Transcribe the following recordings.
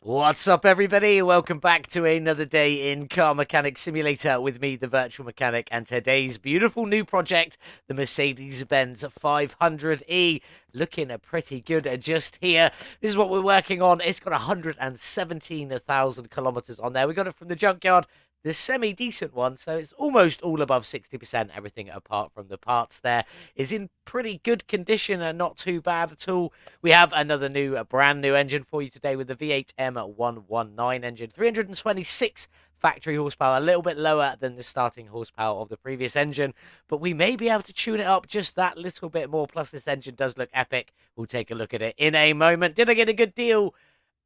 What's up, everybody? Welcome back to another day in Car Mechanic Simulator with me, the Virtual Mechanic, and today's beautiful new project, the Mercedes-Benz 500e. Looking pretty good just here. This is what we're working on. It's got 117,000 kilometers on there. We got it from the junkyard, the semi-decent one, so it's almost all above 60%. Everything apart from the parts there is in pretty good condition and not too bad at all. We have another brand new engine for you today with the V8 M119 engine, 326 factory horsepower, a little bit lower than the starting horsepower of the previous engine, but we may be able to tune it up just that little bit more. Plus, this engine does look epic. We'll take a look at it in a moment. Did I get a good deal?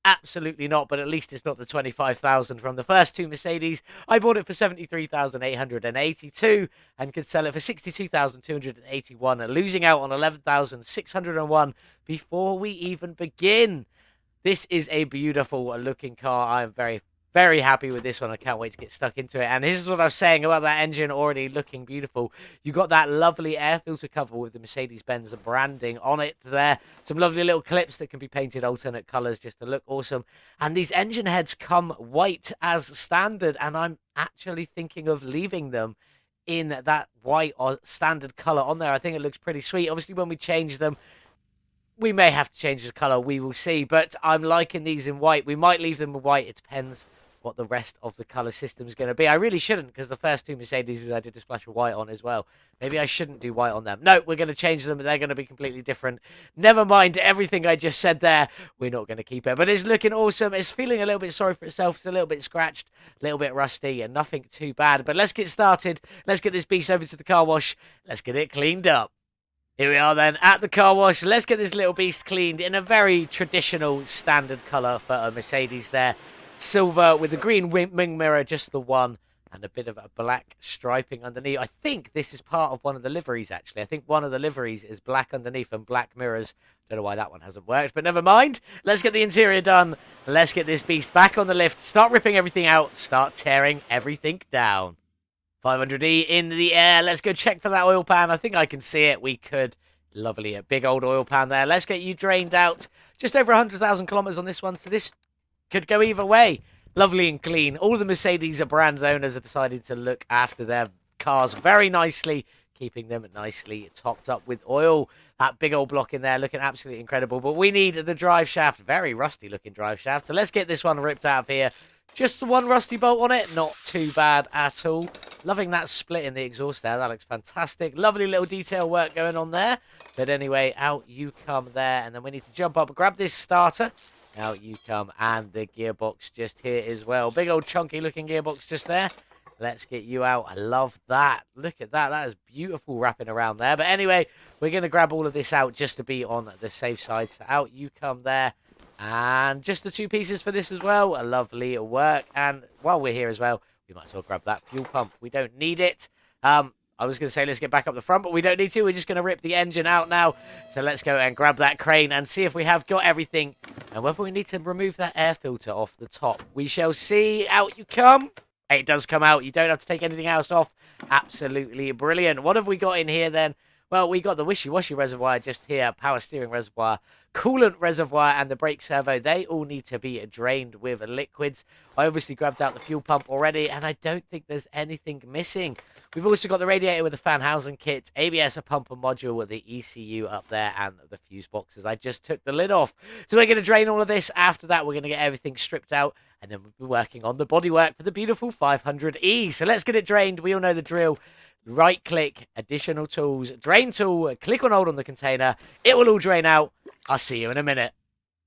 Absolutely not, but at least it's not the 25,000 from the first two Mercedes. I bought it for 73,882 and could sell it for 62,281, losing out on 11,601 before we even begin. This is a beautiful looking car. I am very happy with this one. I can't wait to get stuck into it. And this is what I was saying about that engine already looking beautiful. You got that lovely air filter cover with the Mercedes-Benz branding on it there. Some lovely little clips that can be painted alternate colors just to look awesome. And these engine heads come white as standard. And I'm actually thinking of leaving them in that white or standard color on there. I think it looks pretty sweet. Obviously, when we change them, we may have to change the color. We will see. But I'm liking these in white. We might leave them in white. It depends what the rest of the color system is going to be. I really shouldn't, because the first two Mercedes I did a splash of white on as well. Maybe I shouldn't do white on them. No, we're going to change them. They're going to be completely different. Never mind everything I just said there. We're not going to keep it. But it's looking awesome. It's feeling a little bit sorry for itself. It's a little bit scratched, a little bit rusty, and nothing too bad. But let's get started. Let's get this beast over to the car wash. Let's get it cleaned up. Here we are then at the car wash. Let's get this little beast cleaned in a very traditional standard colour for a Mercedes there. Silver with the green wing mirror, just the one, and a bit of a black striping underneath. I think this is part of one of the liveries, actually. I think one of the liveries is black underneath and black mirrors. Don't know why that one hasn't worked, but never mind. Let's get the interior done. Let's get this beast back on the lift. Start ripping everything out. Start tearing everything down. 500e in the air. Let's go check for that oil pan. I think I can see it. We could. Lovely. A big old oil pan there. Let's get you drained out. Just over 100,000 kilometers on this one, so this could go either way. Lovely and clean. All the Mercedes brand's owners have decided to look after their cars very nicely, keeping them nicely topped up with oil. That big old block in there looking absolutely incredible. But we need the drive shaft. Very rusty looking drive shaft. So let's get this one ripped out of here. Just the one rusty bolt on it. Not too bad at all. Loving that split in the exhaust there. That looks fantastic. Lovely little detail work going on there. But anyway, out you come there. And then we need to jump up, grab this starter. Out you come, and the gearbox just here as well. Big old chunky looking gearbox just there. Let's get you out. I love that. Look at that. That is beautiful wrapping around there. But anyway, we're going to grab all of this out just to be on the safe side. So out you come there. And just the two pieces for this as well. A lovely work. And while we're here as well, we might as well grab that fuel pump. We don't need it. I was going to say let's get back up the front, but we don't need to. We're just going to rip the engine out now. So let's go and grab that crane and see if we have got everything. And whether we need to remove that air filter off the top. We shall see. Out you come. It does come out. You don't have to take anything else off. Absolutely brilliant. What have we got in here then? Well, we got the wishy-washy reservoir just here, power steering reservoir, coolant reservoir, and the brake servo. They all need to be drained with liquids. I obviously grabbed out the fuel pump already, and I don't think there's anything missing. We've also got the radiator with the fan housing kit, ABS, a pumper module with the ECU up there, and the fuse boxes. I just took the lid off. So we're going to drain all of this. After that, we're going to get everything stripped out, and then we'll be working on the bodywork for the beautiful 500e. So let's get it drained. We all know the drill. Right click, additional tools, drain tool, click on hold on the container. It will all drain out. I'll see you in a minute.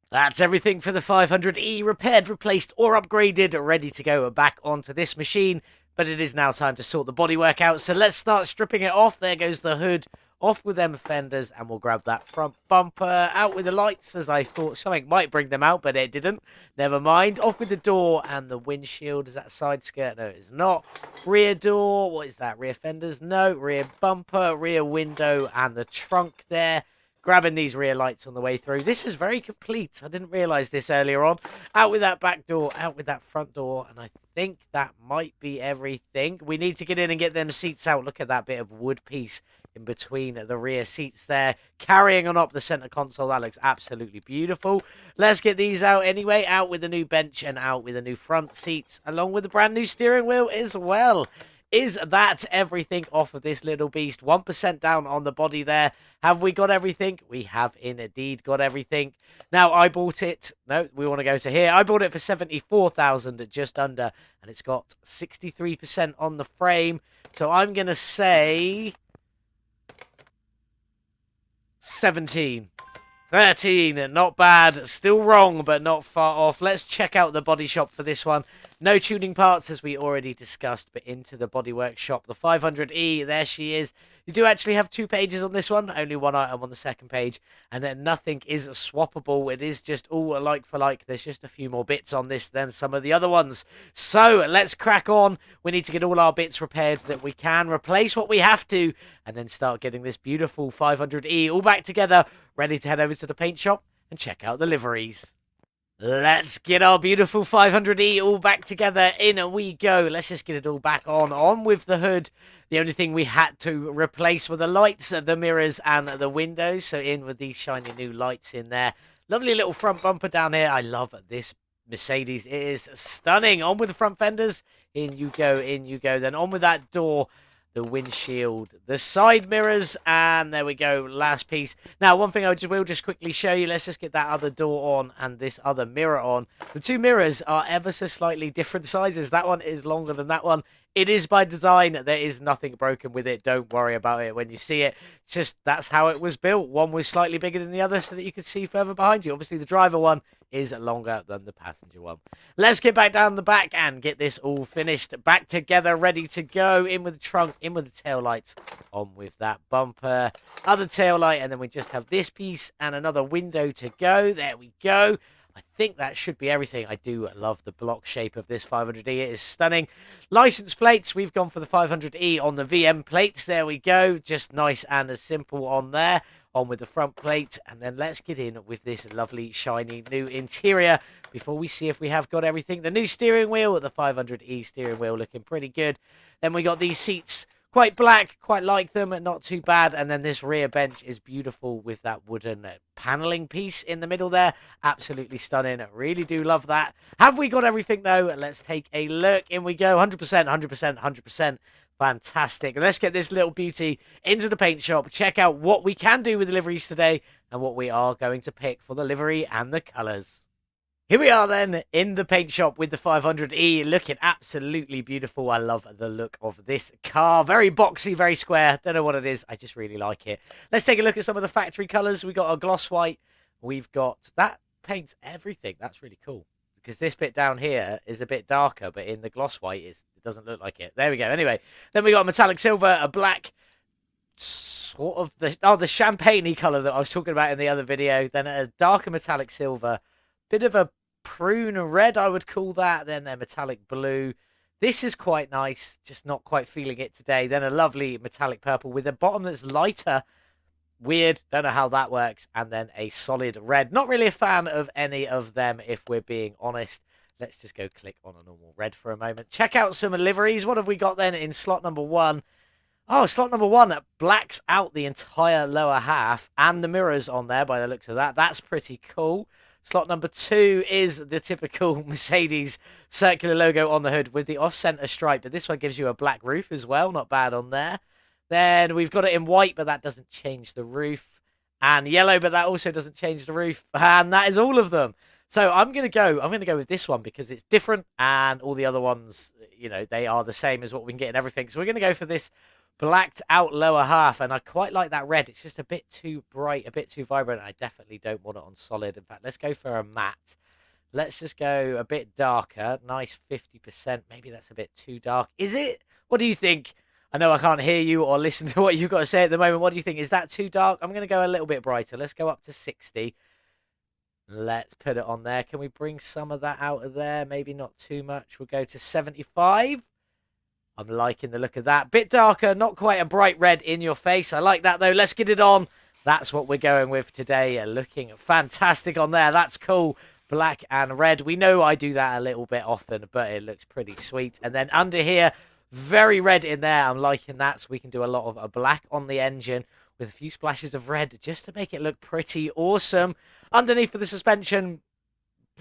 That's everything for the 500e, repaired, replaced, or upgraded, ready to go back onto this machine. But it is now time to sort the bodywork out, so let's start stripping it off. There goes the hood. Off with them fenders, and we'll grab that front bumper. Out with the lights, as I thought something might bring them out, but it didn't. Never mind. Off with the door and the windshield. Is that side skirt? No, it's not. Rear door. What is that? Rear fenders? No. Rear bumper, rear window, and the trunk there. Grabbing these rear lights on the way through. This is very complete. I didn't realise this earlier on. Out with that back door, out with that front door, and I think that might be everything. We need to get in and get them seats out. Look at that bit of wood piece in between the rear seats there, carrying on up the center console. That looks absolutely beautiful. Let's get these out anyway, out with the new bench and out with the new front seats, along with the brand new steering wheel as well. Is that everything off of this little beast? 1% down on the body there. Have we got everything? We have indeed got everything. Now, I bought it. No, we want to go to here. I bought it for 74,000, just under, and it's got 63% on the frame. So I'm going to say 17. 13, not bad. Still wrong, but not far off. Let's check out the body shop for this one. No tuning parts, as we already discussed, but into the bodywork shop. The 500e, there she is. You do actually have 2 pages on this one. Only 1 item on the second page. And then nothing is swappable. It is just all like for like. There's just a few more bits on this than some of the other ones. So, let's crack on. We need to get all our bits repaired that we can. Replace what we have to. And then start getting this beautiful 500e all back together. Ready to head over to the paint shop and check out the liveries. Let's get our beautiful 500e all back together. In we go. Let's just get it all back on. On with the hood. The only thing we had to replace were the lights, the mirrors, and the windows. So in with these shiny new lights in there. Lovely little front bumper down here. I love this Mercedes. It is stunning. On with the front fenders. In you go, in you go. Then on with that door. The windshield, the side mirrors, and there we go, last piece. Now, one thing I will just quickly show you, let's just get that other door on and this other mirror on. The 2 mirrors are ever so slightly different sizes. That one is longer than that one. It is by design. There is nothing broken with it. Don't worry about it when you see it. It's just that's how it was built. One was slightly bigger than the other so that you could see further behind you. Obviously, the driver one is longer than the passenger one. Let's get back down the back and get this all finished. Back together, ready to go. In with the trunk, in with the tail lights, on with that bumper, other tail light, and then we just have this piece and another window to go. There we go. I think that should be everything. I do love the block shape of this 500e. It is stunning. License plates, we've gone for the 500e on the VM plates. There we go. Just nice and as simple on there. On with the front plate, and then let's get in with this lovely shiny new interior before we see if we have got everything. The new steering wheel, the 500e steering wheel, looking pretty good. Then we got these seats, quite black, quite like them, not too bad. And then this rear bench is beautiful with that wooden paneling piece in the middle there. Absolutely stunning. Really do love that. Have we got everything though? Let's take a look. In we go. 100%, 100%, 100%. Fantastic. Let's get this little beauty into the paint shop. Check out what we can do with the liveries today and what we are going to pick for the livery and the colours. Here we are then in the paint shop with the 500e, looking absolutely beautiful. I love the look of this car. Very boxy, very square. Don't know what it is. I just really like it. Let's take a look at some of the factory colours. We've got a gloss white. We've got that paints everything. That's really cool. Because this bit down here is a bit darker, but in the gloss white, it doesn't look like it. There we go. Anyway, then we got a metallic silver, a black, sort of the champagne-y colour that I was talking about in the other video. Then a darker metallic silver, bit of a prune red, I would call that. Then a metallic blue. This is quite nice, just not quite feeling it today. Then a lovely metallic purple with a bottom that's lighter. Weird, don't know how that works. And then a solid red. Not really a fan of any of them, if we're being honest. Let's just go click on a normal red for a moment. Check out some liveries. What have we got then in slot number 1? Oh, slot number 1 blacks out the entire lower half and the mirrors on there by the looks of that. That's pretty cool. Slot number 2 is the typical Mercedes circular logo on the hood with the off-center stripe. But this one gives you a black roof as well. Not bad on there. Then we've got it in white, but that doesn't change the roof. And yellow, but that also doesn't change the roof. And that is all of them. So I'm going to go with this one because it's different. And all the other ones, you know, they are the same as what we can get in everything. So we're going to go for this blacked out lower half. And I quite like that red. It's just a bit too bright, a bit too vibrant. I definitely don't want it on solid. In fact, let's go for a matte. Let's just go a bit darker. Nice 50%. Maybe that's a bit too dark. Is it? What do you think? I know I can't hear you or listen to what you've got to say at the moment. What do you think? Is that too dark? I'm going to go a little bit brighter. Let's go up to 60. Let's put it on there. Can we bring some of that out of there? Maybe not too much. We'll go to 75. I'm liking the look of that. Bit darker, not quite a bright red in your face. I like that, though. Let's get it on. That's what we're going with today. Looking fantastic on there. That's cool. Black and red. We know I do that a little bit often, but it looks pretty sweet. And then under here, Very red in there. I'm liking that. So we can do a lot of a black on the engine with a few splashes of red just to make it look pretty awesome. Underneath for the suspension,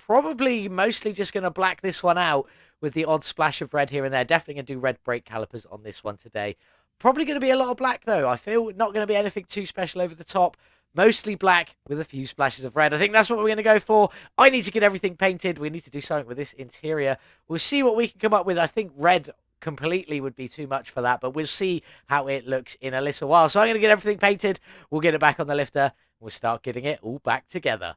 probably mostly just going to black this one out with the odd splash of red here and there. Definitely going to do red brake calipers on this one today. Probably going to be a lot of black, though. I feel not going to be anything too special over the top. Mostly black with a few splashes of red. I think that's what we're going to go for. I need to get everything painted. We need to do something with this interior. We'll see what we can come up with. I think red completely would be too much for that, but we'll see how it looks in a little while. So I'm going to get everything painted. We'll get it back on the lifter. We'll start getting it all back together.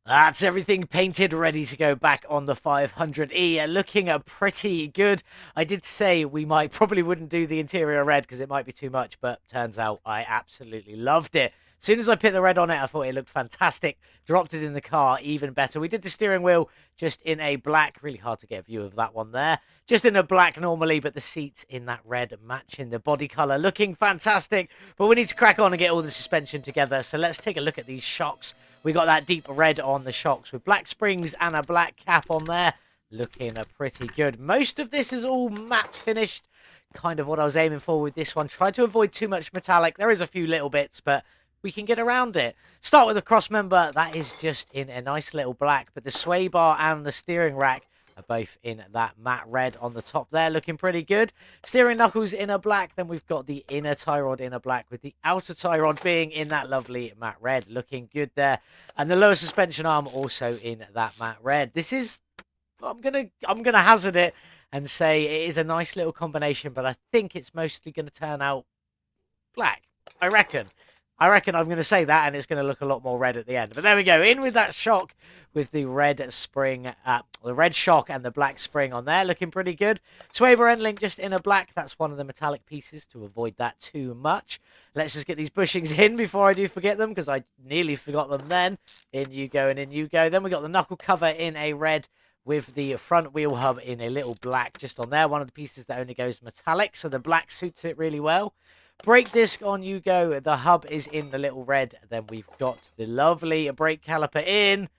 That's everything painted, ready to go back on the 500e. Looking pretty good. I did say we probably wouldn't do the interior red because it might be too much, but turns out I absolutely loved it. As soon as I put the red on it, I thought it looked fantastic. Dropped it in the car, even better. We did the steering wheel just in a black. Really hard to get a view of that one there. Just in a black normally, but the seats in that red matching the body colour. Looking fantastic. But we need to crack on and get all the suspension together. So let's take a look at these shocks. We got that deep red on the shocks with black springs and a black cap on there. Looking pretty good. Most of this is all matte finished. Kind of what I was aiming for with this one. Try to avoid too much metallic. There is a few little bits, but we can get around it. Start with the cross member. That is just in a nice little black. But the sway bar and the steering rack are both in that matte red on the top there, looking pretty good. Steering knuckles in a black, then we've got the inner tie rod in a black with the outer tie rod being in that lovely matte red, looking good there. And the lower suspension arm also in that matte red. This is, I'm gonna hazard it and say it is a nice little combination, but I think it's mostly gonna turn out black. I reckon I'm going to say that, and it's going to look a lot more red at the end. But there we go. In with that shock with the red spring, the red shock and the black spring on there. Looking pretty good. Sway bar end link just in a black. That's one of the metallic pieces to avoid that too much. Let's just get these bushings in before I do forget them, because I nearly forgot them then. In you go and in you go. Then we got the knuckle cover in a red with the front wheel hub in a little black just on there. One of the pieces that only goes metallic, so the black suits it really well. Brake disc on you go. The hub is in the little red. Then we've got the lovely brake caliper in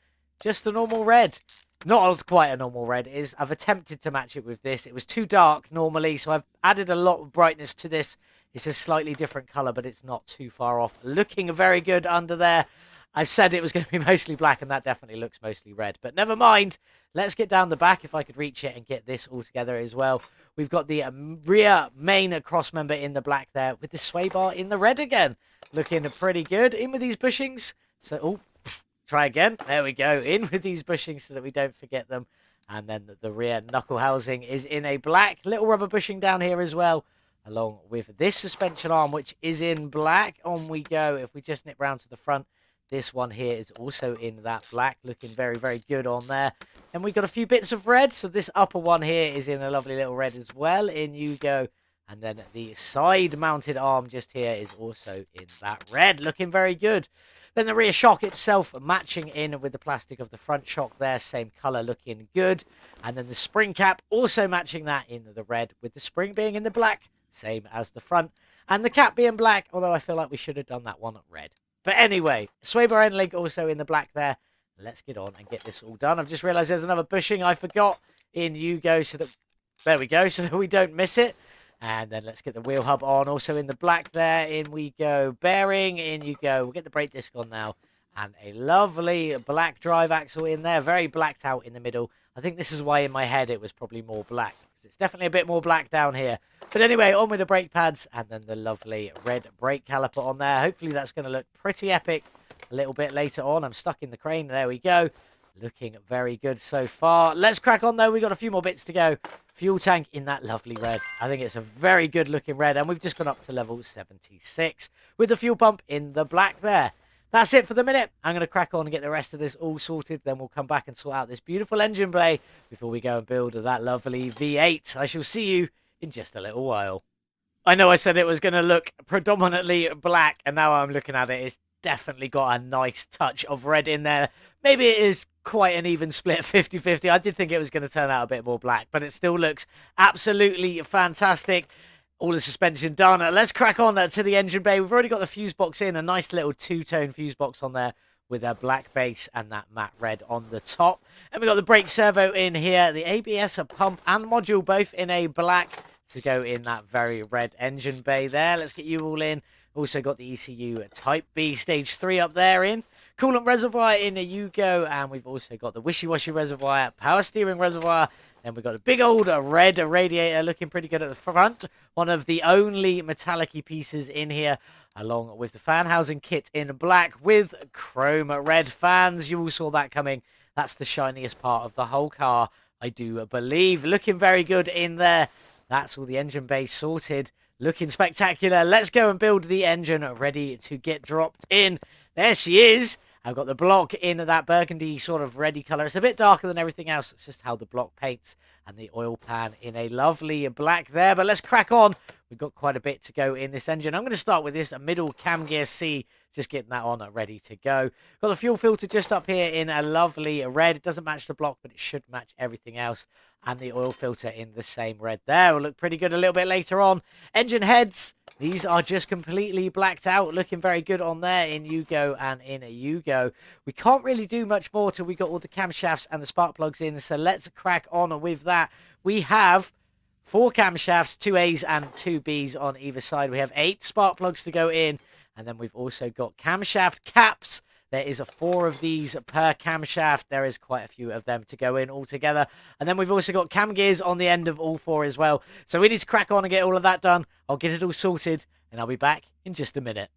just a normal red. Not quite a normal red. I've attempted to match it with this. It was too dark normally, so I've added a lot of brightness to this. It's a slightly different color, but it's not too far off. Looking very good under there. I said it was going to be mostly black, and that definitely looks mostly red. But never mind. Let's get down the back if I could reach it and get this all together as well. We've got the rear main cross member in the black there with the sway bar in the red again. Looking pretty good. In with these bushings. So, try again. There we go. In with these bushings so that we don't forget them. And then the rear knuckle housing is in a black. Little rubber bushing down here as well, along with this suspension arm, which is in black. On we go. If we just nip round to the front, this one here is also in that black, looking very, very good on there. And we got a few bits of red, so this upper one here is in a lovely little red as well. In you go. And then the side-mounted arm just here is also in that red, looking very good. Then the rear shock itself matching in with the plastic of the front shock there, same colour, looking good. And then the spring cap also matching that in the red, with the spring being in the black, same as the front. And the cap being black, although I feel like we should have done that one red. But anyway, sway bar end link also in the black there. Let's get on and get this all done. I've just realised there's another bushing I forgot. In you go, so that, there we go, so that we don't miss it. And then let's get the wheel hub on, also in the black there. In we go, bearing, in you go. We'll get the brake disc on now. And a lovely black drive axle in there, very blacked out in the middle. I think this is why in my head it was probably more black. It's definitely a bit more black down here. But anyway, on with the brake pads and then the lovely red brake caliper on there. Hopefully that's going to look pretty epic a little bit later on. I'm stuck in the crane. There we go. Looking very good so far. Let's crack on though. We've got a few more bits to go. Fuel tank in that lovely red. I think it's a very good looking red. And we've just gone up to level 76 with the fuel pump in the black there. That's it for the minute. I'm going to crack on and get the rest of this all sorted. Then we'll come back and sort out this beautiful engine bay before we go and build that lovely V8. I shall see you in just a little while. I know I said it was going to look predominantly black, and now I'm looking at it, it's definitely got a nice touch of red in there. Maybe it is quite an even split, 50-50. I did think it was going to turn out a bit more black, but it still looks absolutely fantastic. All the suspension done. Let's crack on to the engine bay. We've already got the fuse box in, a nice little two-tone fuse box on there with a black base and that matte red on the top. And we've got the brake servo in here, the ABS pump and module both in a black. to go in that very red engine bay there. Let's get you all in. Also got the ECU Type B Stage 3 up there in. Coolant reservoir in a Yugo, and we've also got the wishy-washy reservoir, power steering reservoir, and we've got a big old red radiator looking pretty good at the front. One of the only metallic-y pieces in here, along with the fan housing kit in black with chrome red fans. You all saw that coming. That's the shiniest part of the whole car, I do believe. Looking very good in there. That's all the engine bay sorted. Looking spectacular. Let's go and build the engine ready to get dropped in. There she is. I've got the block in that burgundy sort of reddy colour. It's a bit darker than everything else. It's just how the block paints, and the oil pan in a lovely black there. But let's crack on. We've got quite a bit to go in this engine. I'm going to start with this middle cam gear C. Just getting that on ready to go. Got the fuel filter just up here in a lovely red. It doesn't match the block, but it should match everything else. And the oil filter in the same red there. Will look pretty good a little bit later on. Engine heads. These are just completely blacked out. Looking very good on there in Yugo and in a Yugo. We can't really do much more till we got all the camshafts and the spark plugs in. So let's crack on with that. We have 4 camshafts, 2 A's and 2 B's on either side. We have 8 spark plugs to go in. And then we've also got camshaft caps. There is 4 of these per camshaft. There is quite a few of them to go in altogether. And then we've also got cam gears on the end of all 4 as well. So we need to crack on and get all of that done. I'll get it all sorted, and I'll be back in just a minute.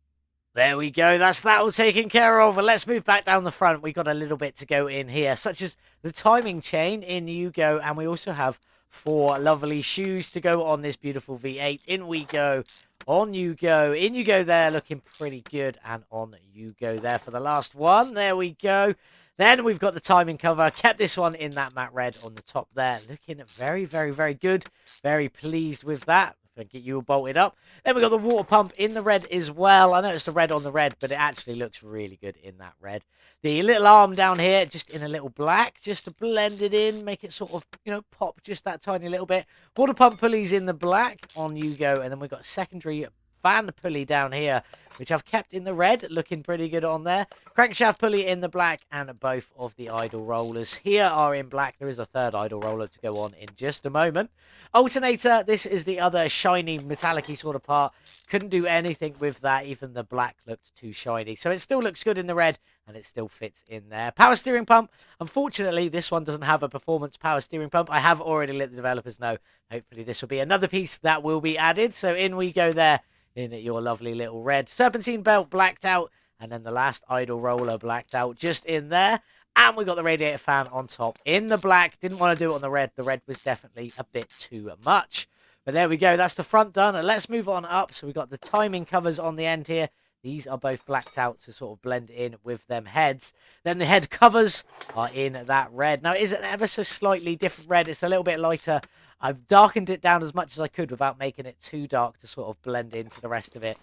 There we go. That's that all taken care of. And let's move back down the front. We've got a little bit to go in here, such as the timing chain in Yugo. And we also have 4 lovely shoes to go on this beautiful V8. In we go. On you go. In you go there, looking pretty good. And on you go there for the last one. There we go. Then we've got the timing cover. Kept this one in that matte red on the top there. Looking very, very, very good. Very pleased with that. If I get you all bolted up. Then we've got the water pump in the red as well. I know it's the red on the red, but it actually looks really good in that red. The little arm down here, just in a little black, just to blend it in, make it sort of, pop just that tiny little bit. Water pump pulleys in the black on Yugo, and then we've got a secondary fan pulley down here, which I've kept in the red, looking pretty good on there. Crankshaft pulley in the black, and both of the idle rollers here are in black. There is a third idle roller to go on in just a moment. Alternator, this is the other shiny metallic-y sort of part. Couldn't do anything with that. Even the black looked too shiny. So it still looks good in the red, and it still fits in there. Power steering pump. Unfortunately, this one doesn't have a performance power steering pump. I have already let the developers know. Hopefully, this will be another piece that will be added. So in we go there in your lovely little red. Serpentine belt blacked out, and then the last idle roller blacked out just in there. And we got the radiator fan on top in the black. Didn't want to do it on the red. The red was definitely a bit too much. But there we go. That's the front done. And let's move on up. So we've got the timing covers on the end here. These are both blacked out to sort of blend in with them heads. Then the head covers are in that red. Now, it is an ever so slightly different red. It's a little bit lighter. I've darkened it down as much as I could without making it too dark to sort of blend into the rest of it.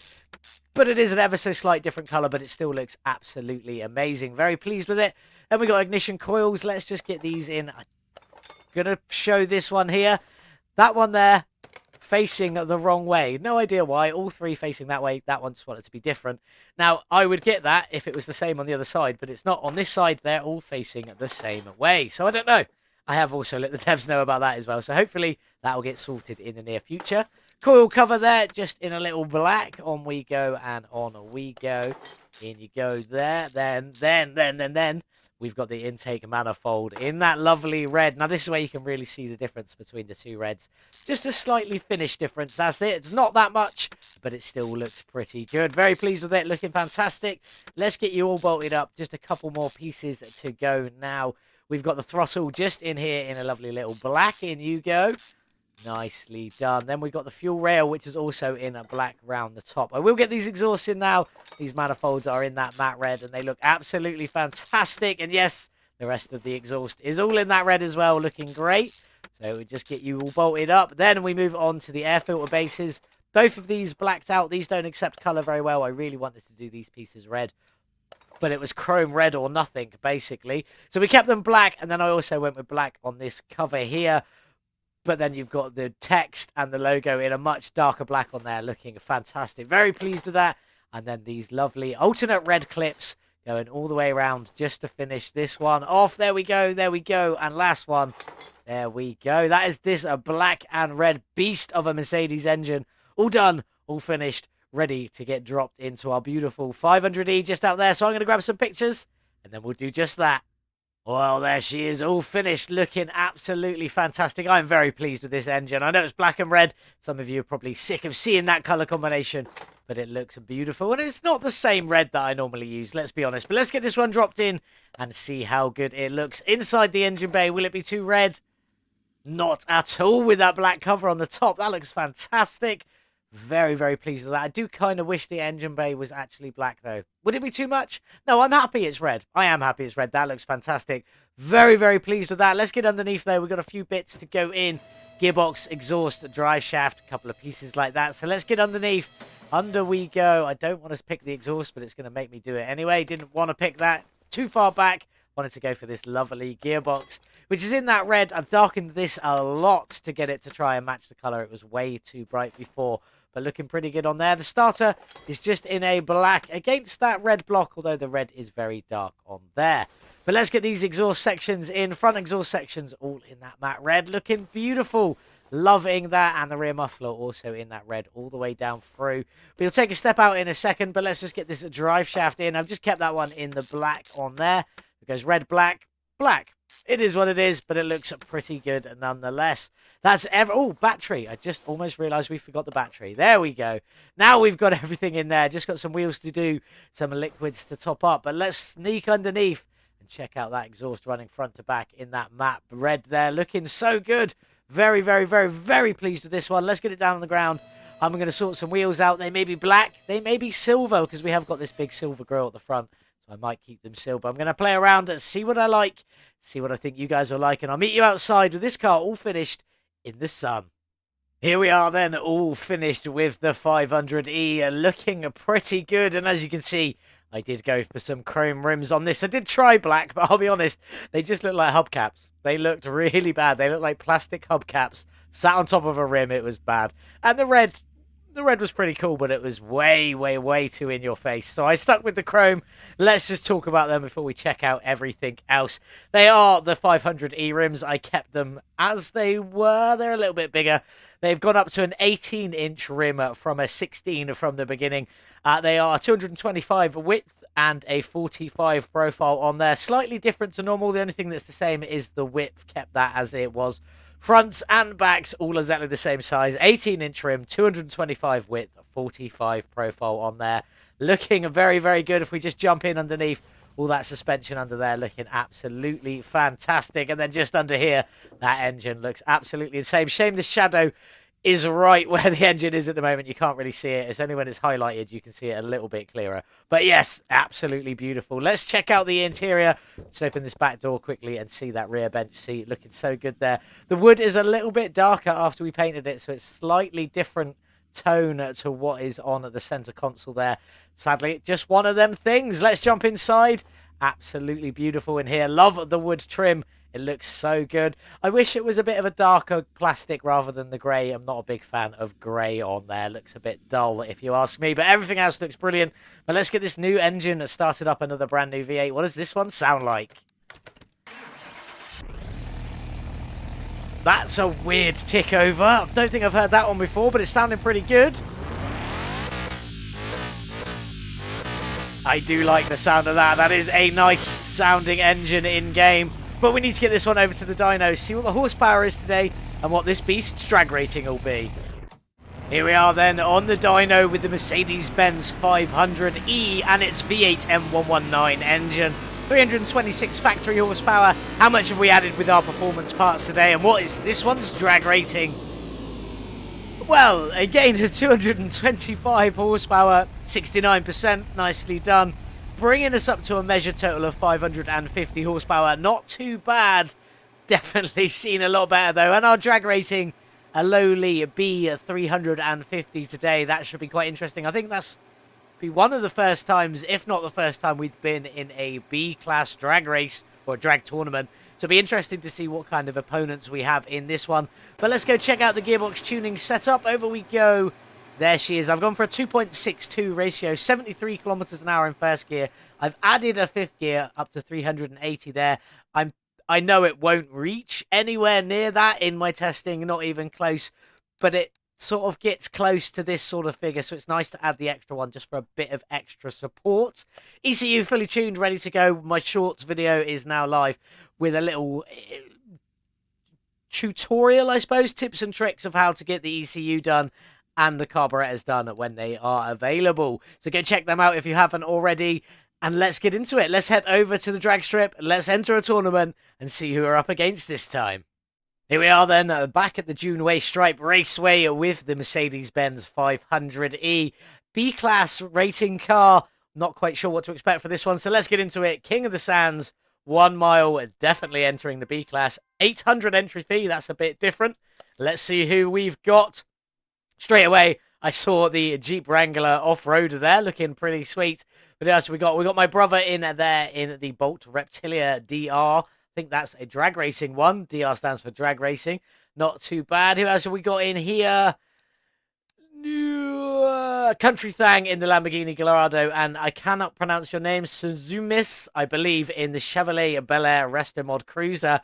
But it is an ever so slight different color, but it still looks absolutely amazing. Very pleased with it. Then we got ignition coils. Let's just get these in. I'm going to show this one here. That one there, facing the wrong way. No idea why. All 3 facing that way. That one just wanted to be different. Now, I would get that if it was the same on the other side, but it's not. On this side, they're all facing the same way. So I don't know. I have also let the devs know about that as well. So hopefully that will get sorted in the near future. Coil cover there, just in a little black. On we go and on we go. In you go there. Then we've got the intake manifold in that lovely red. Now, this is where you can really see the difference between the 2 reds. Just a slightly finished difference. That's it. It's not that much, but it still looks pretty good. Very pleased with it. Looking fantastic. Let's get you all bolted up. Just a couple more pieces to go now. We've got the throttle just in here in a lovely little black. In you go. Nicely done. Then we've got the fuel rail, which is also in a black round the top. I will get these exhausts in now. These manifolds are in that matte red, and they look absolutely fantastic. And yes, the rest of the exhaust is all in that red as well, looking great. So we just get you all bolted up. Then we move on to the air filter bases. Both of these blacked out. These don't accept color very well. I really wanted to do these pieces red, but it was chrome red or nothing, basically. So we kept them black, and then I also went with black on this cover here. But then you've got the text and the logo in a much darker black on there, looking fantastic. Very pleased with that. And then these lovely alternate red clips going all the way around just to finish this one off. There we go, there we go. And last one, There we go. That is this a black and red beast of a Mercedes engine. All done, all finished, ready to get dropped into our beautiful 500e just out there. So I'm going to grab some pictures and then we'll do just that. Well, there she is, all finished, looking absolutely fantastic. I'm very pleased with this engine. I know it's black and red. Some of you are probably sick of seeing that colour combination, but it looks beautiful. And it's not the same red that I normally use, let's be honest. But let's get this one dropped in and see how good it looks inside the engine bay. Will it be too red? Not at all with that black cover on the top. That looks fantastic. Very, very pleased with that. I do kind of wish the engine bay was actually black, though. Would it be too much? No, I'm happy it's red. I am happy it's red. That looks fantastic. Very, very pleased with that. Let's get underneath, though. We've got a few bits to go in. Gearbox, exhaust, drive shaft, a couple of pieces like that. So let's get underneath. Under we go. I don't want to pick the exhaust, but it's going to make me do it anyway. Didn't want to pick that too far back. Wanted to go for this lovely gearbox, which is in that red. I've darkened this a lot to get it to try and match the color. It was way too bright before, but looking pretty good on there. The starter is just in a black against that red block, although the red is very dark on there. But let's get these exhaust sections in. Front exhaust sections all in that matte red. Looking beautiful. Loving that. And the rear muffler also in that red all the way down through. We'll take a step out in a second, but let's just get this drive shaft in. I've just kept that one in the black on there. It goes red, black, black. It is what it is, but it looks pretty good nonetheless. That's oh, battery. I just almost realized we forgot the battery. There we go. Now we've got everything in there. Just got some wheels to do, some liquids to top up. But let's sneak underneath and check out that exhaust running front to back in that matte red there. Looking so good. Very, very, very, very pleased with this one. Let's get it down on the ground. I'm going to sort some wheels out. They may be black. They may be silver because we have got this big silver grille at the front. I might keep them silver. I'm going to play around and see what I like, see what I think you guys will like, and I'll meet you outside with this car all finished in the sun. Here we are then, all finished with the 500e, looking pretty good, and as you can see, I did go for some chrome rims on this. I did try black, but I'll be honest, they just look like hubcaps. They looked really bad. They looked like plastic hubcaps sat on top of a rim. It was bad. And the red was pretty cool, but it was way, way, way too in your face. So I stuck with the chrome. Let's just talk about them before we check out everything else. They are the 500e rims. I kept them as they were. They're a little bit bigger. They've gone up to an 18-inch rim from a 16 from the beginning. They are 225 width and a 45 profile on there. Slightly different to normal. The only thing that's the same is the width. Kept that as it was. Fronts and backs, all exactly the same size. 18-inch rim, 225 width, 45 profile on there. Looking very, very good. If we just jump in underneath, all that suspension under there looking absolutely fantastic. And then just under here, that engine looks absolutely the same. Shame the shadow is right where the engine is at the moment. You can't really see it. It's only when it's highlighted you can see it a little bit clearer. But yes, absolutely beautiful. Let's check out the interior. Let's open this back door quickly and see that rear bench seat looking so good there. The wood is a little bit darker after we painted it, so it's slightly different tone to what is on at the center console there. Sadly, just one of them things. Let's jump inside. Absolutely beautiful in here. Love the wood trim. It looks so good. I wish it was a bit of a darker plastic rather than the grey. I'm not a big fan of grey on there. Looks a bit dull if you ask me. But everything else looks brilliant. But let's get this new engine that started up another brand new V8. What does this one sound like? That's a weird tick over. I don't think I've heard that one before, but it's sounding pretty good. I do like the sound of that. That is a nice sounding engine in game. But we need to get this one over to the dyno, see what the horsepower is today and what this beast's drag rating will be. Here we are then on the dyno with the Mercedes-Benz 500e and its V8 M119 engine. 326 factory horsepower. How much have we added with our performance parts today, and what is this one's drag rating? Well, again, 225 horsepower, 69%, nicely done. Bringing us up to a measured total of 550 horsepower. Not too bad. Definitely seen a lot better, though. And our drag rating, a lowly B350 today. That should be quite interesting. I think that's be one of the first times, if not the first time, we've been in a B-class drag race or drag tournament. So it'll be interesting to see what kind of opponents we have in this one. But let's go check out the gearbox tuning setup. Over we go. There she is. I've gone for a 2.62 ratio, 73 kilometers an hour in first gear. I've added a fifth gear up to 380 there. I'm I know it won't reach anywhere near that in my testing, not even close, but it sort of gets close to this sort of figure, so it's nice to add the extra one just for a bit of extra support. ECU fully tuned, ready to go. My shorts video is now live with a little tutorial, I suppose, tips and tricks of how to get the ECU done and the carburetors done when they are available. So go check them out if you haven't already, and let's get into it. Let's head over to the drag strip, let's enter a tournament and see who we're up against this time. Here we are then, back at the Juneway Stripe Raceway with the Mercedes-Benz 500e. B-Class rating car. Not quite sure what to expect for this one, so let's get into it. King of the Sands, 1 mile, definitely entering the B-Class. 800 entry fee, that's a bit different. Let's see who we've got. Straight away, I saw the Jeep Wrangler off-roader there, looking pretty sweet. But else we got? We got my brother in there in the Bolt Reptilia DR. I think that's a drag racing one. DR stands for drag racing. Not too bad. Who else have we got in here? Country Thang in the Lamborghini Gallardo, and I cannot pronounce your name, Suzumis, I believe, in the Chevrolet Bel Air Resto Mod Cruiser.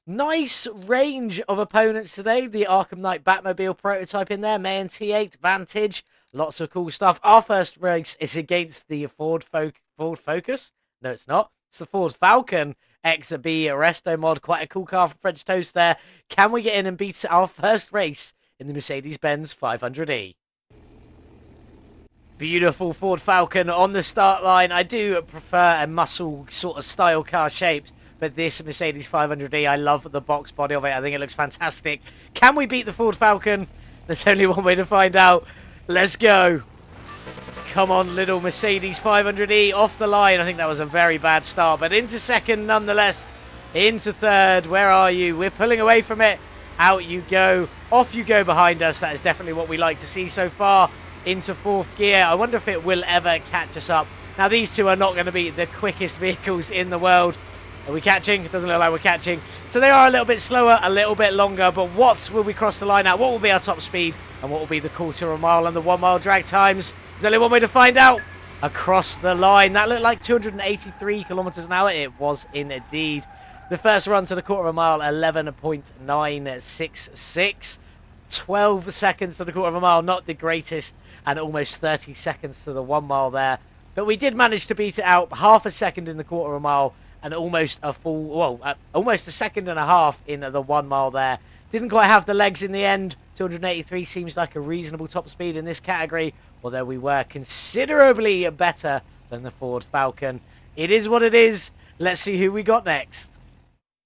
Nice range of opponents today. The Arkham Knight Batmobile prototype in there, Mayan T8 Vantage, lots of cool stuff. Our first race is against the Ford Focus. No, it's not. It's the Ford Falcon XB Resto Mod. Quite a cool car from French Toast there. Can we get in and beat our first race in the Mercedes-Benz 500e? Beautiful Ford Falcon on the start line. I do prefer a muscle sort of style car shaped, but this Mercedes 500e, I love the box body of it. I think it looks fantastic. Can we beat the Ford Falcon? There's only one way to find out. Let's go. Come on, little Mercedes 500e off the line. I think that was a very bad start, but into second nonetheless. Into third. Where are you? We're pulling away from it. Out you go. Off you go behind us. That is definitely what we like to see so far. Into fourth gear. I wonder if it will ever catch us up. Now, these two are not going to be the quickest vehicles in the world. Are we catching? It doesn't look like we're catching. So they are a little bit slower, a little bit longer. But what will we cross the line at? What will be our top speed? And what will be the quarter of a mile and the 1 mile drag times? There's only one way to find out. Across the line. That looked like 283 kilometers an hour. It was indeed. The first run to the quarter of a mile, 11.966. 12 seconds to the quarter of a mile. Not the greatest. And almost 30 seconds to the 1 mile there. But we did manage to beat it out. Half a second in the quarter of a mile. And almost a full, well, almost a second and a half in the 1 mile there. Didn't quite have the legs in the end. 283 seems like a reasonable top speed in this category, although we were considerably better than the Ford Falcon. It is what it is. Let's see who we got next.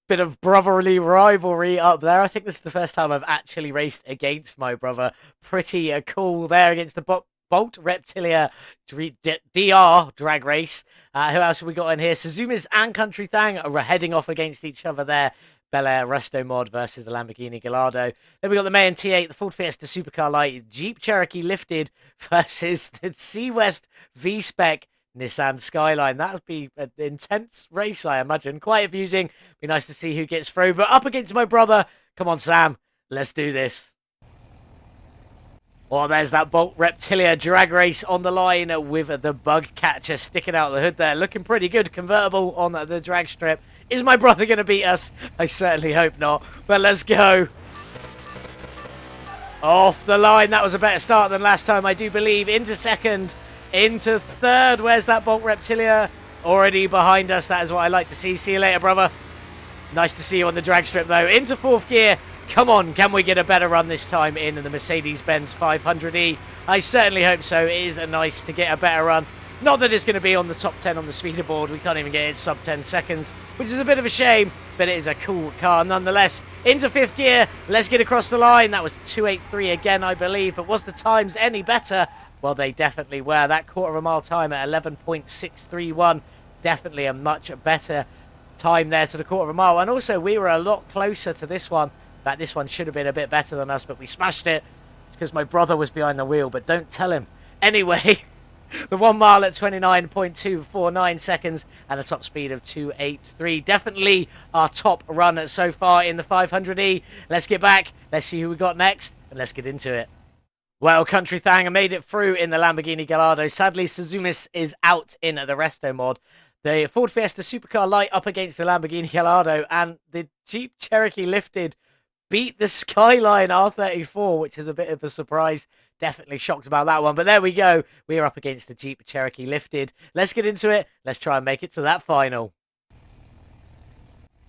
Bit of brotherly rivalry up there. I think this is the first time I've actually raced against my brother. Pretty cool there against the Bolt Reptilia DR drag race. Who else have we got in here? Suzumi's and Country Thang are heading off against each other there. Bel Air Resto Mod versus the Lamborghini Gallardo. Then we got the Mayan T8, the Ford Fiesta Supercar Light, Jeep Cherokee Lifted versus the C-West V-Spec Nissan Skyline. That would be an intense race, I imagine. Quite amusing. Be nice to see who gets through. But up against my brother. Come on, Sam. Let's do this. Oh, there's that Bolt Reptilia drag race on the line with the bug catcher sticking out the hood there. Looking pretty good. Convertible on the drag strip. Is my brother going to beat us? I certainly hope not. But let's go. Off the line. That was a better start than last time, I do believe. Into second. Into third. Where's that Bolt Reptilia? Already behind us. That is what I like to see. See you later, brother. Nice to see you on the drag strip, though. Into fourth gear. Come on, can we get a better run this time in the Mercedes-Benz 500e? I certainly hope so. It is nice to get a better run. Not that it's going to be on the top 10 on the speeder board. We can't even get it sub 10 seconds, which is a bit of a shame, but it is a cool car nonetheless. Into fifth gear. Let's get across the line. That was 283 again, I believe. But was the times any better? Well, they definitely were. That quarter of a mile time at 11.631. Definitely a much better time there to the quarter of a mile. And also, we were a lot closer to this one. In fact, this one should have been a bit better than us, but we smashed it. It's because my brother was behind the wheel, but don't tell him. Anyway, the 1 mile at 29.249 seconds and a top speed of 283. Definitely our top run so far in the 500e. Let's get back. Let's see who we got next, and let's get into it. Well, Country Thang made it through in the Lamborghini Gallardo. Sadly, Suzumis is out in the Resto mod. The Ford Fiesta Supercar Light up against the Lamborghini Gallardo, and the Jeep Cherokee Lifted beat the Skyline R34, which is a bit of a surprise. Definitely shocked about that one, but there we go. We're up against the Jeep Cherokee Lifted. Let's get into it. Let's try and make it to that final.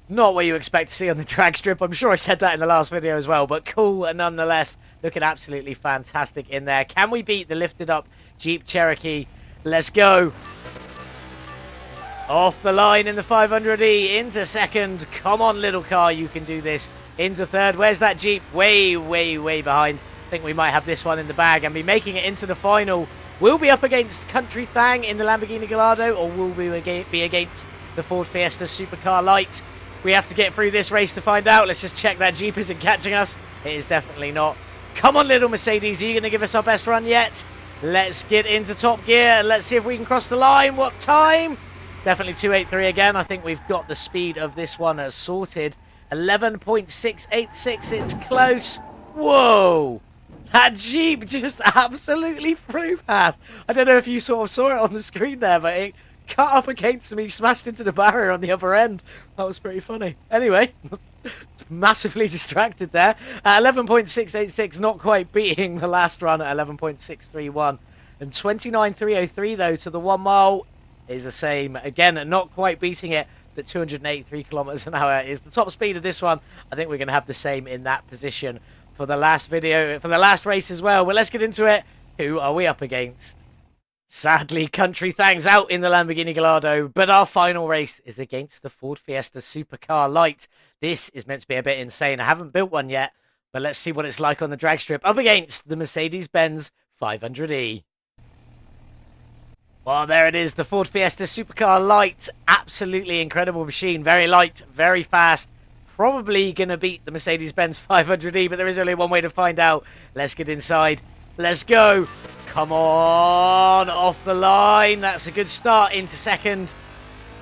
Not what you expect to see on the drag strip. I'm sure I said that in the last video as well, but cool nonetheless. Looking absolutely fantastic in there. Can we beat the lifted up Jeep Cherokee? Let's go. Off the line in the 500e, into second. Come on, little car, you can do this. Into third. Where's that Jeep? Way, way, way behind. I think we might have this one in the bag and be making it into the final. We'll be up against Country Thang in the Lamborghini Gallardo, or will we be against the Ford Fiesta Supercar Light? We have to get through this race to find out. Let's just check that Jeep isn't catching us. It is definitely not. Come on, little Mercedes. Are you going to give us our best run yet? Let's get into top gear and let's see if we can cross the line. What time? Definitely 283 again. I think we've got the speed of this one sorted. 11.686. It's close. Whoa. That Jeep just absolutely flew past. I don't know if you sort of saw it on the screen there, but it cut up against me, smashed into the barrier on the other end. That was pretty funny. Anyway, massively distracted there. 11.686, not quite beating the last run at 11.631. And 29.303 though to the 1 mile is the same. Again, not quite beating it, but 283 kilometers an hour is the top speed of this one. I think we're going to have the same in that position for the last video, for the last race as well. Well, let's get into it. Who are we up against? Sadly, Country Thang's out in the Lamborghini Gallardo, but our final race is against the Ford Fiesta Supercar Light. This is meant to be a bit insane. I haven't built one yet, but let's see what it's like on the drag strip up against the Mercedes-Benz 500e. Well, there it is, the Ford Fiesta Supercar Light. Absolutely incredible machine. Very light, very fast. Probably going to beat the Mercedes-Benz 500e, but there is only one way to find out. Let's get inside. Let's go. Come on, off the line. That's a good start. Into second,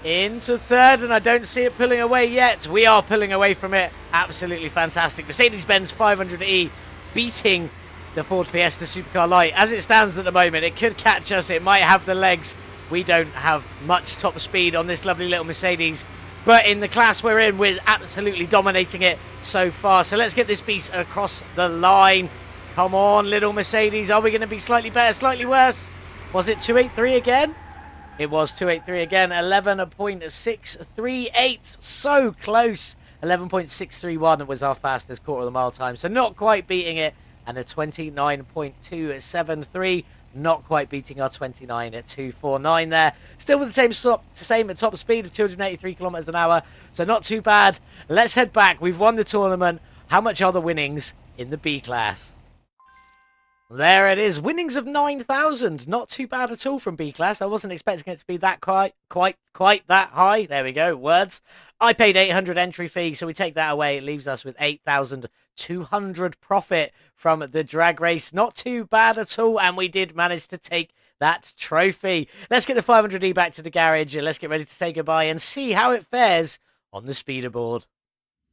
into third, and I don't see it pulling away yet. We are pulling away from it. Absolutely fantastic. Mercedes-Benz 500e beating the Ford Fiesta Supercar Light. As it stands at the moment, it could catch us. It might have the legs. We don't have much top speed on this lovely little Mercedes, but in the class we're in, we're absolutely dominating it so far. So let's get this beast across the line. Come on, little Mercedes. Are we going to be slightly better, slightly worse? Was it 283 again? It was 283 again. 11.638. So close. 11.631 was our fastest quarter of the mile time. So not quite beating it. And a 29.273. Not quite beating our 29 at 249 there. Still with the same top speed of 283 kilometers an hour. So not too bad. Let's head back. We've won the tournament. How much are the winnings in the B class? There it is, winnings of 9,000. Not too bad at all from B class. I wasn't expecting it to be that quite that high. There we go, words. I paid 800 entry fee, so we take that away. It leaves us with 8,200 profit from the drag race. Not too bad at all, and we did manage to take that trophy. Let's get the 500e back to the garage, and let's get ready to say goodbye and see how it fares on the speeder board.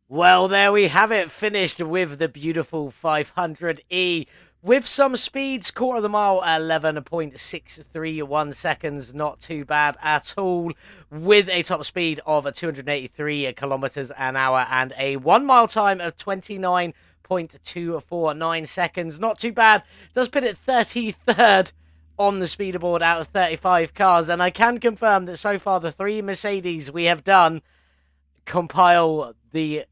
Well, there we have it, finished with the beautiful 500e. With some speeds, quarter of the mile, 11.631 seconds. Not too bad at all. With a top speed of 283 kilometers an hour and a 1 mile time of 29.249 seconds. Not too bad. Does put it 33rd on the speeder board out of 35 cars. And I can confirm that so far the 3 Mercedes we have done compile the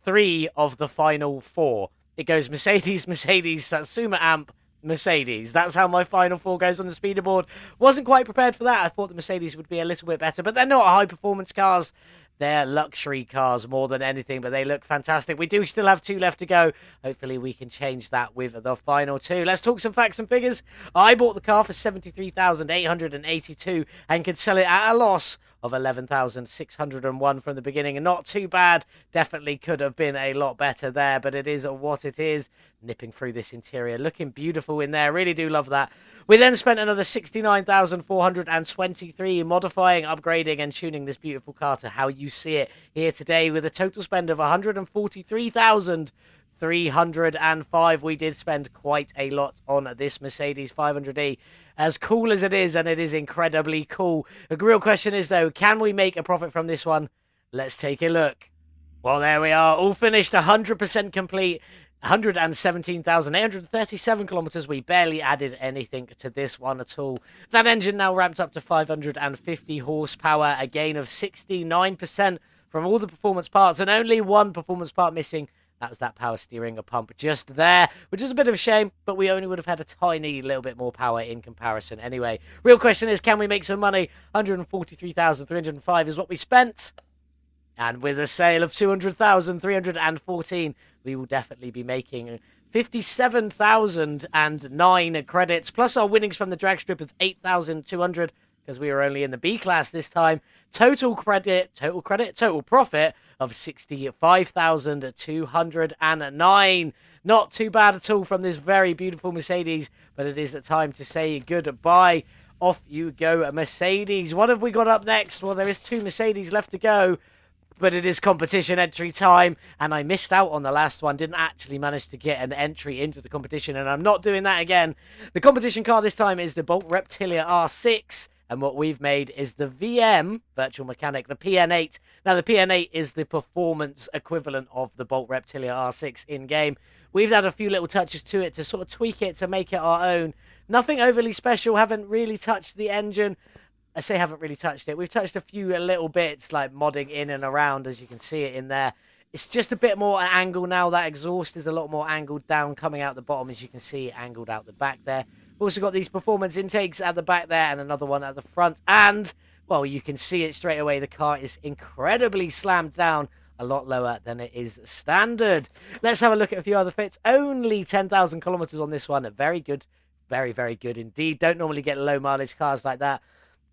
3 of the final 4. It goes Mercedes, Mercedes, Satsuma Amp, Mercedes. That's how my final 4 goes on the speeder board. Wasn't quite prepared for that. I thought the Mercedes would be a little bit better, but they're not high-performance cars. They're luxury cars more than anything, but they look fantastic. We do still have 2 left to go. Hopefully we can change that with the final 2. Let's talk some facts and figures. I bought the car for 73,882 and could sell it at a loss of 11,601 from the beginning, and not too bad. Definitely could have been a lot better there, but it is what it is. Nipping through this interior, looking beautiful in there. Really do love that. We then spent another 69,423 modifying, upgrading, and tuning this beautiful car to how you see it here today, with a total spend of 143,000 305. We did spend quite a lot on this Mercedes 500e. As cool as it is, and it is incredibly cool. The real question is, though, can we make a profit from this one? Let's take a look. Well, there we are. All finished, 100% complete. 117,837 kilometers. We barely added anything to this one at all. That engine now ramped up to 550 horsepower, a gain of 69% from all the performance parts, and only one performance part missing. That was that power steering pump just there, which is a bit of a shame, but we only would have had a tiny little bit more power in comparison anyway. Real question is, can we make some money? 143,305 is what we spent. And with a sale of 200,314, we will definitely be making 57,009 credits, plus our winnings from the drag strip of 8,200, because we were only in the B class this time. Total profit of 65,209. Not too bad at all from this very beautiful Mercedes, but it is the time to say goodbye. Off you go, Mercedes. What have we got up next? Well, there is 2 Mercedes left to go, but it is competition entry time, and I missed out on the last one. Didn't actually manage to get an entry into the competition, and I'm not doing that again. The competition car this time is the Bolt Reptilia R6, and what we've made is the VM, Virtual Mechanic, the PN8. Now, the PN8 is the performance equivalent of the Bolt Reptilia R6 in-game. We've had a few little touches to it to sort of tweak it, to make it our own. Nothing overly special, haven't really touched the engine. I say haven't really touched it. We've touched a few little bits, like modding in and around, as you can see it in there. It's just a bit more an angle now. That exhaust is a lot more angled down, coming out the bottom, as you can see, angled out the back there. We've also got these performance intakes at the back there, and another one at the front. And, well, you can see it straight away. The car is incredibly slammed down, a lot lower than it is standard. Let's have a look at a few other fits. Only 10,000 kilometers on this one. Very good. Very, very good indeed. Don't normally get low mileage cars like that.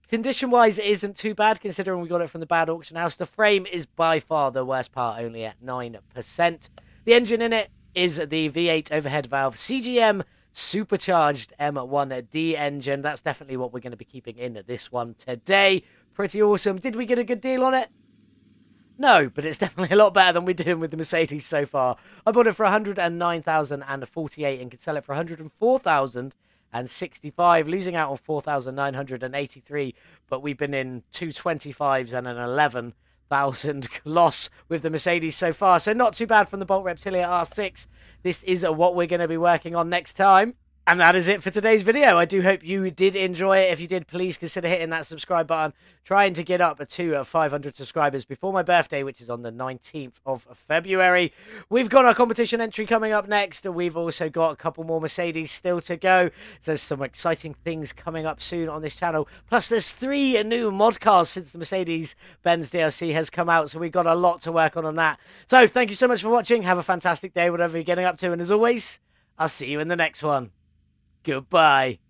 Condition-wise, it isn't too bad, considering we got it from the bad auction house. The frame is by far the worst part, only at 9%. The engine in it is the V8 overhead valve CGM supercharged M1D engine. That's definitely what we're going to be keeping in this one today. Pretty awesome. Did we get a good deal on it? No, but it's definitely a lot better than we're doing with the Mercedes so far. I bought it for 109,048 and could sell it for 104,065, losing out on 4,983, but we've been in 225s and an 11,000 loss with the Mercedes so far, so not too bad from the Bolt Reptilia R6. This is what we're going to be working on next time. And that is it for today's video. I do hope you did enjoy it. If you did, please consider hitting that subscribe button. Trying to get up to 500 subscribers before my birthday, which is on the 19th of February. We've got our competition entry coming up next. We've also got a couple more Mercedes still to go. There's some exciting things coming up soon on this channel. Plus, there's 3 new mod cars since the Mercedes-Benz DLC has come out. So we've got a lot to work on that. So thank you so much for watching. Have a fantastic day, whatever you're getting up to. And as always, I'll see you in the next one. Goodbye.